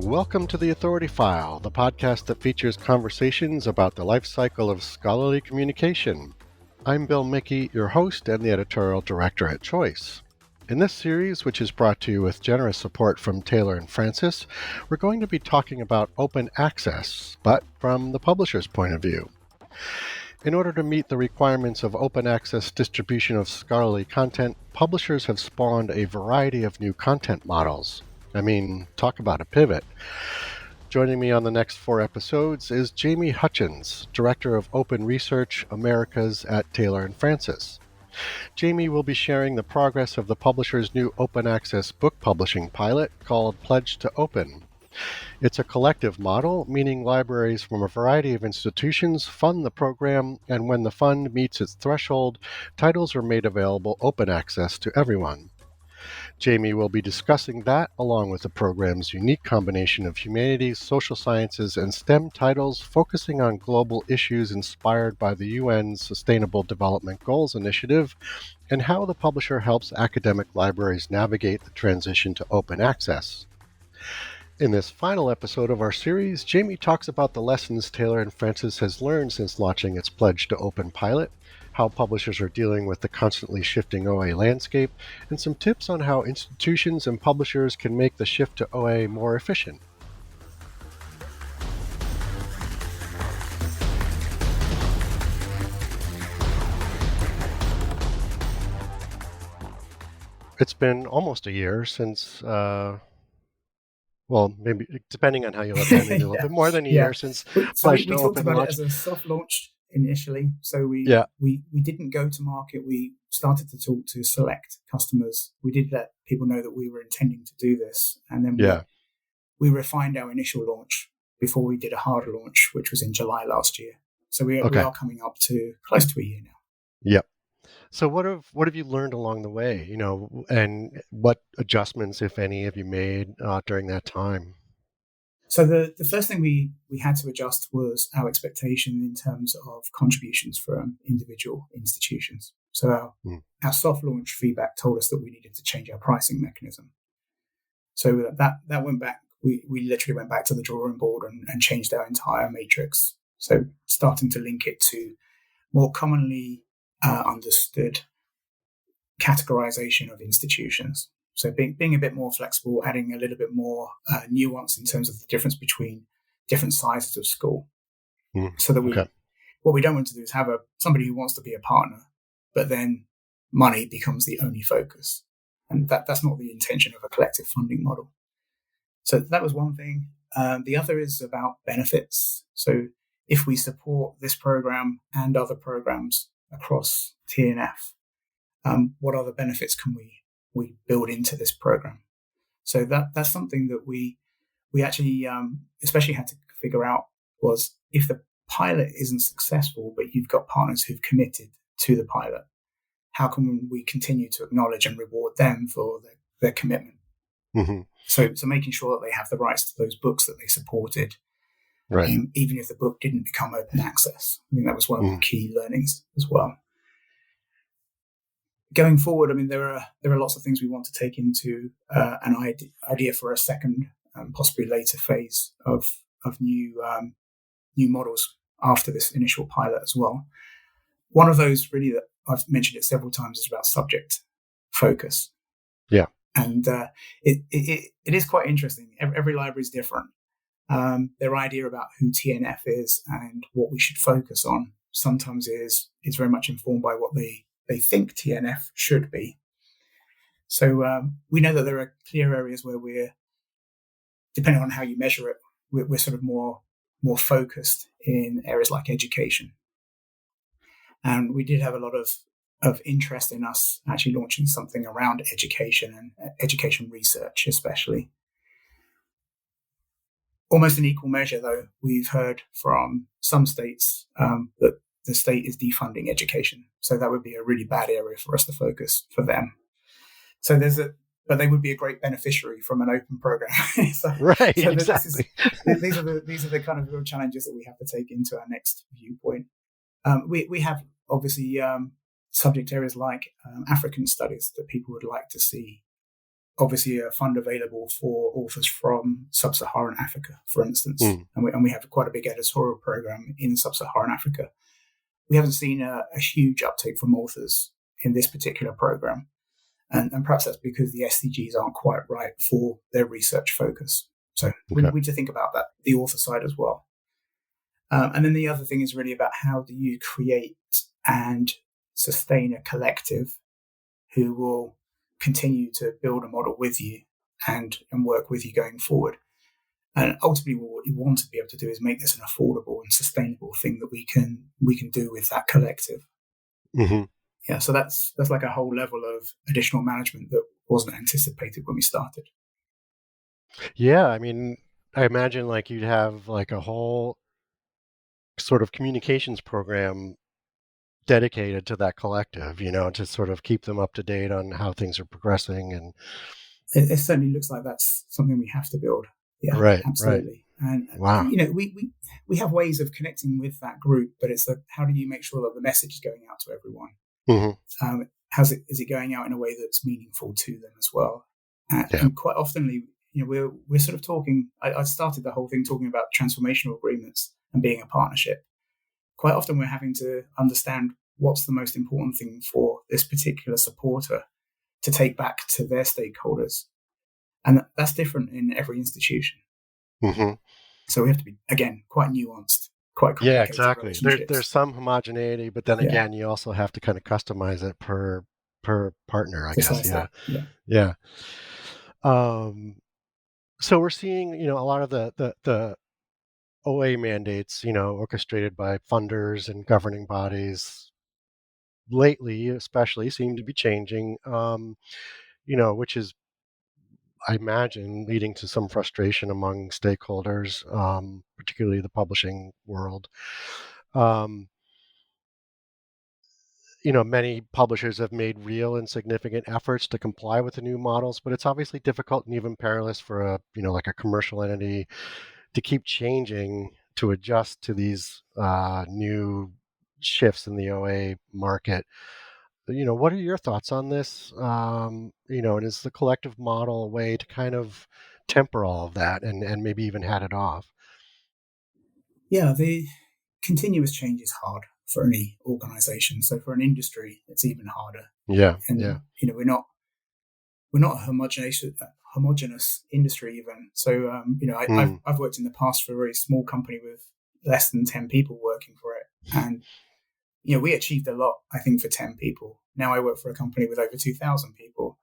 Welcome to The Authority File, the podcast that features conversations about the life cycle of scholarly communication. I'm Bill Mickey, your host and the editorial director at Choice. In this series, which is brought to you with generous support from Taylor and Francis, we're going to be talking about open access, but from the publisher's point of view. In order to meet the requirements of open access distribution of scholarly content, publishers have spawned a variety of new content models. Talk about a pivot. Joining me on the next 4 episodes is Jamie Hutchins, Director of Open Research Americas at Taylor and Francis. Jamie will be sharing the progress of the publisher's new open access book publishing pilot called Pledge to Open. It's a collective model, meaning libraries from a variety of institutions fund the program, and when the fund meets its threshold, titles are made available open access to everyone. Jamie will be discussing that along with the program's unique combination of humanities, social sciences, and STEM titles focusing on global issues inspired by the UN's Sustainable Development Goals initiative, and how the publisher helps academic libraries navigate the transition to open access. In this final episode of our series, Jamie talks about the lessons Taylor and Francis has learned since launching its Pledge to Open pilot, how publishers are dealing with the constantly shifting OA landscape, and some tips on how institutions and publishers can make the shift to OA more efficient. It's been almost a year since, maybe depending on how you look at it, maybe a little bit more than a year since Pledge to Open talked about launched. it as a soft launch initially. So we didn't go to market. We started to talk to select customers. We did let people know that we were intending to do this, and then we refined our initial launch before we did a hard launch, which was in July last year. So we are coming up to close to a year now. Yep. So what have you learned along the way, and what adjustments, if any, have you made during that time? So the first thing we had to adjust was our expectation in terms of contributions from individual institutions. So our soft launch feedback told us that we needed to change our pricing mechanism. So that went back. We literally went back to the drawing board and changed our entire matrix. So starting to link it to more commonly understood categorization of institutions. So being a bit more flexible, adding a little bit more nuance in terms of the difference between different sizes of school. So that what we don't want to do is have somebody who wants to be a partner, but then money becomes the only focus. And that's not the intention of a collective funding model. So that was one thing. The other is about benefits. So if we support this program and other programs across TNF, what other benefits can we build into this program? So that's something that we actually especially had to figure out was if the pilot isn't successful, but you've got partners who've committed to the pilot, how can we continue to acknowledge and reward them for their commitment? Mm-hmm. So making sure that they have the rights to those books that they supported, right? Even if the book didn't become open access. I think that was one of the key learnings as well. Going forward, there are lots of things we want to take into an idea for a second, possibly later phase of new models after this initial pilot as well. One of those, really, that I've mentioned it several times, is about subject focus. Yeah, and it is quite interesting. Every library is different. Their idea about who TNF is and what we should focus on sometimes is very much informed by what they think TNF should be. So we know that there are clear areas where we're, depending on how you measure it, we're sort of more focused in areas like education. And we did have a lot of interest in us actually launching something around education and education research, especially. Almost in equal measure, though, we've heard from some states that the state is defunding education. So that would be a really bad area for us to focus for them. So but they would be a great beneficiary from an open program. Exactly. These are the kind of real challenges that we have to take into our next viewpoint. We have obviously subject areas like African studies that people would like to see obviously a fund available for authors from sub-Saharan Africa, for instance, and we have quite a big editorial program in sub-Saharan Africa. We haven't seen a huge uptake from authors in this particular program, and perhaps that's because the SDGs aren't quite right for their research focus. So we need to think about that, the author side as well. And then the other thing is really about how do you create and sustain a collective who will continue to build a model with you and work with you going forward. And ultimately, what you want to be able to do is make this an affordable and sustainable thing that we can do with that collective. Mm-hmm. Yeah, so that's like a whole level of additional management that wasn't anticipated when we started. Yeah, I mean, I imagine like you'd have like a whole sort of communications program dedicated to that collective, to sort of keep them up to date on how things are progressing. And it certainly looks like that's something we have to build. Yeah, right, absolutely. Right. And wow, we have ways of connecting with that group, but it's how do you make sure that the message is going out to everyone? Mm-hmm. Is it going out in a way that's meaningful to them as well? And quite often, we're sort of talking. I started the whole thing talking about transformational agreements and being a partnership. Quite often, we're having to understand what's the most important thing for this particular supporter to take back to their stakeholders. And that's different in every institution. Mm-hmm. So we have to be, again, quite nuanced, quite complicated. Yeah, exactly. There's some homogeneity, but then again, you also have to kind of customize it per partner, I guess. Yeah. So we're seeing, a lot of the OA mandates, orchestrated by funders and governing bodies lately, especially, seem to be changing, which is, I imagine, leading to some frustration among stakeholders, particularly the publishing world. Many publishers have made real and significant efforts to comply with the new models, but it's obviously difficult and even perilous for like a commercial entity to keep changing to adjust to these new shifts in the OA market. What are your thoughts on this? And is the collective model a way to kind of temper all of that and maybe even head it off? Yeah, the continuous change is hard for any organization. So for an industry, it's even harder. Yeah. And, we're not a homogenous industry even. So, I've worked in the past for a very small company with less than 10 people working for it. And, we achieved a lot, I think, for 10 people. Now I work for a company with over 2,000 people.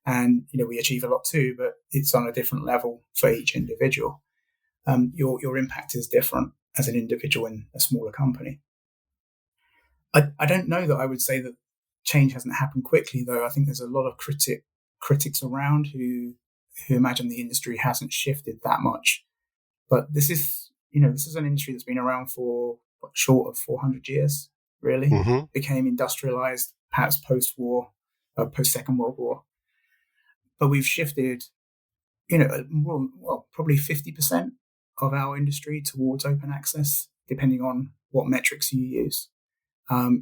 And, we achieve a lot too, but it's on a different level for each individual. Your impact is different as an individual in a smaller company. I don't know that I would say that change hasn't happened quickly, though. I think there's a lot of critics around who imagine the industry hasn't shifted that much. But this is an industry that's been around for short of 400 years, really. Mm-hmm. Became industrialized, perhaps post-war, post-Second World War. But we've shifted, probably 50% of our industry towards open access, depending on what metrics you use,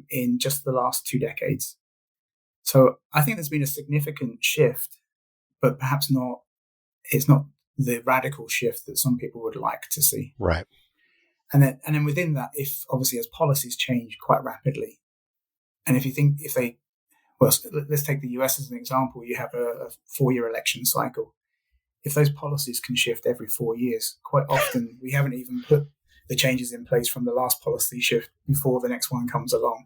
in just the last 2 decades. So I think there's been a significant shift, but perhaps it's not the radical shift that some people would like to see. Right. And then within that, if obviously as policies change quite rapidly, and let's take the US as an example, you have a 4-year election cycle. If those policies can shift every 4 years, quite often we haven't even put the changes in place from the last policy shift before the next one comes along.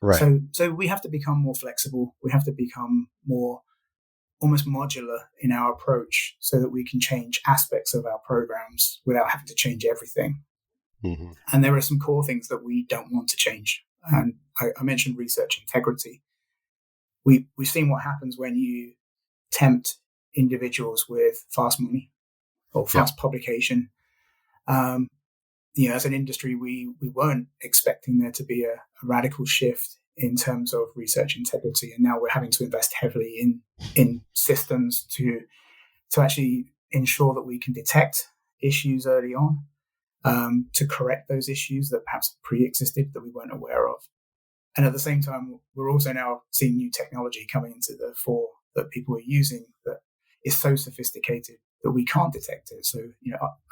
Right. So we have to become more flexible. We have to become more almost modular in our approach so that we can change aspects of our programs without having to change everything. Mm-hmm. And there are some core things that we don't want to change. And I mentioned research integrity. We've seen what happens when you tempt individuals with fast money or fast publication. As an industry, we weren't expecting there to be a radical shift in terms of research integrity, and now we're having to invest heavily in systems to actually ensure that we can detect issues early on, to correct those issues that perhaps pre-existed that we weren't aware of. And at the same time, we're also now seeing new technology coming into the fore that people are using that is so sophisticated that we can't detect it. So,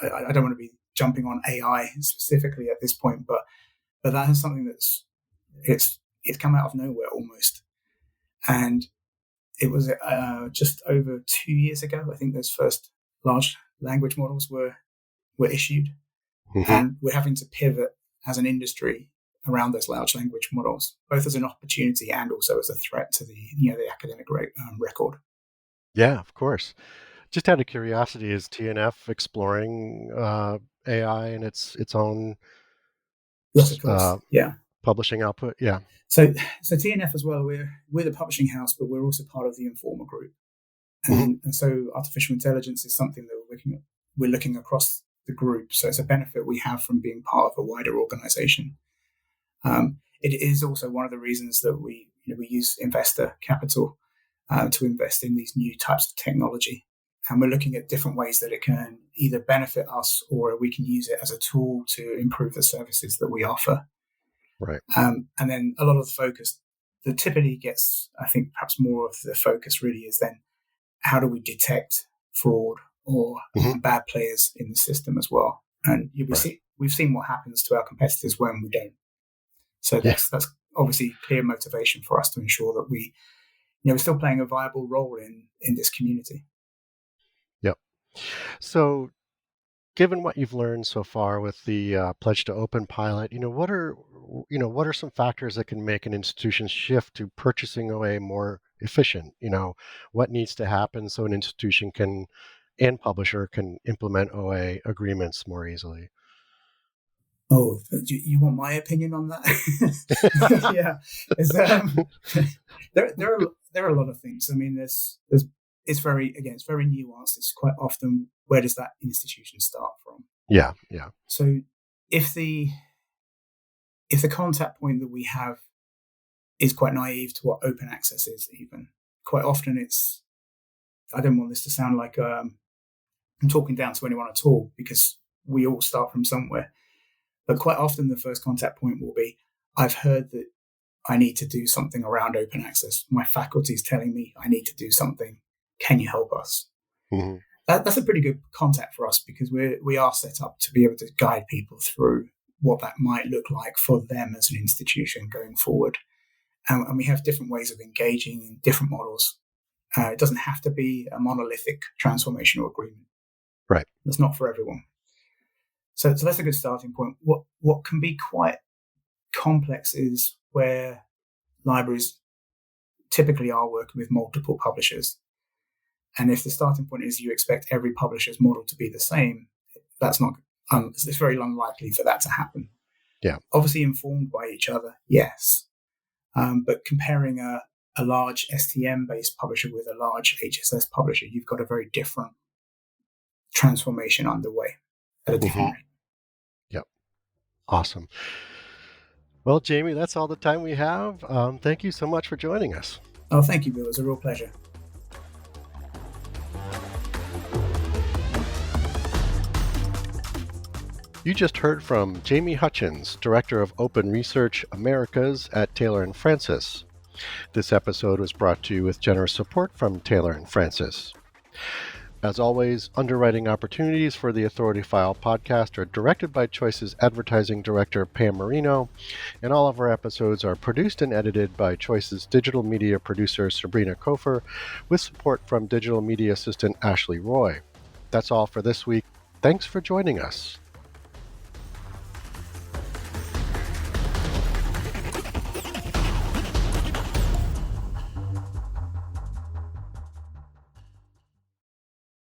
I don't want to be jumping on AI specifically at this point, but that is something it's come out of nowhere almost. And it was just over 2 years ago, I think those first large language models were issued. Mm-hmm. And we're having to pivot as an industry around those large language models, both as an opportunity and also as a threat to the academic record. Yeah, of course. Just out of curiosity, is TNF exploring AI and its own yes, of course. publishing output? Yeah. So TNF as well, we're the publishing house, but we're also part of the Informa group. And so artificial intelligence is something that we're looking across the group. So it's a benefit we have from being part of a wider organization. It is also one of the reasons that we use investor capital to invest in these new types of technology. And we're looking at different ways that it can either benefit us or we can use it as a tool to improve the services that we offer. Right. And then a lot of the focus that typically gets, I think perhaps more of the focus really is then how do we detect fraud or bad players in the system as well. And we've seen what happens to our competitors when we don't. So that's obviously clear motivation for us to ensure that we're still playing a viable role in this community. Yep. So given what you've learned so far with the Pledge to Open pilot, what are some factors that can make an institution shift to purchasing OA more efficient? What needs to happen so an institution and publisher can implement OA agreements more easily? Oh, do you want my opinion on that? Yeah, there are a lot of things. I mean, it's very nuanced. It's quite often, where does that institution start from? Yeah. So if the contact point that we have is quite naive to what open access is, even quite often I don't want this to sound like I'm talking down to anyone at all, because we all start from somewhere. But quite often the first contact point will be, I've heard that I need to do something around open access. My faculty is telling me I need to do something. Can you help us? Mm-hmm. That's a pretty good contact for us, because we are set up to be able to guide people through what that might look like for them as an institution going forward. And we have different ways of engaging in different models. It doesn't have to be a monolithic transformational agreement. Right. That's not for everyone. So that's a good starting point. What can be quite complex is where libraries typically are working with multiple publishers. And if the starting point is you expect every publisher's model to be the same, that's not. It's very unlikely for that to happen. Yeah. Obviously informed by each other, yes. But comparing a large STM-based publisher with a large HSS publisher, you've got a very different transformation underway at a different rate. Yep. Awesome. Well, Jamie, that's all the time we have. Thank you so much for joining us. Oh, thank you, Bill. It was a real pleasure. You just heard from Jamie Hutchins, Director of Open Research Americas at Taylor & Francis. This episode was brought to you with generous support from Taylor & Francis. As always, underwriting opportunities for the Authority File podcast are directed by Choice's advertising director, Pam Marino, and all of our episodes are produced and edited by Choice's digital media producer, Sabrina Kofer, with support from digital media assistant, Ashley Roy. That's all for this week. Thanks for joining us.